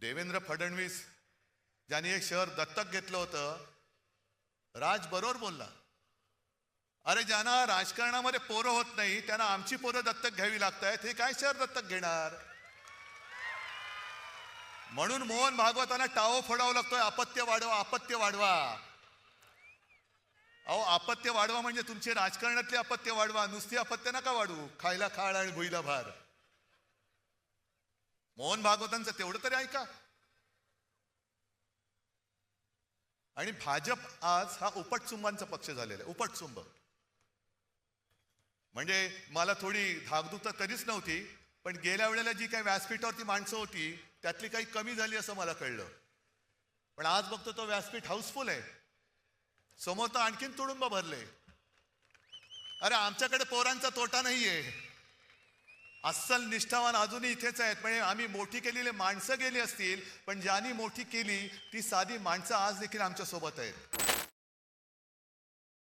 देवेंद्र फडणवीस ज्यांनी एक शहर दत्तक घेतलं होतं, राज बरोबर बोलला. अरे ज्यांना राजकारणामध्ये पोरं होत नाही त्यांना आमची पोरं दत्तक घ्यावी लागतायत, हे काय शहर दत्तक घेणार? म्हणून मोहन भागवतांना टाओ फोडावा लागतोय, अपत्य वाढवा, अपत्य वाढवा. अहो अपत्य वाढवा म्हणजे तुमचे राजकारणातले अपत्य वाढवा, नुसती अपत्य नका वाढवू. खायला खाळ आणि भुईला भार. मोहन भागवतांचं तेवढं तरी ऐका. आणि भाजप आज हा उपटचुंबांचा पक्ष झालेला आहे. उपटचुंब म्हणजे मला थोडी धाकधूक तर तरीच नव्हती, पण गेल्या वेळेला जी काही व्यासपीठावरती माणसं होती त्यातली काही कमी झाली असं मला कळलं. पण आज बघतो तो व्यासपीठ हाऊसफुल आहे. समोर तर आणखीन तुडुंब भरले. अरे आमच्याकडे पोरांचा तोटा नाहीये. अस्सल निष्ठावान अजूनही इथेच आहेत. म्हणजे आम्ही मोठी केलेली माणसं गेली असतील, पण ज्यांनी मोठी केली ती साधी माणसं आज देखील आमच्या सोबत आहेत.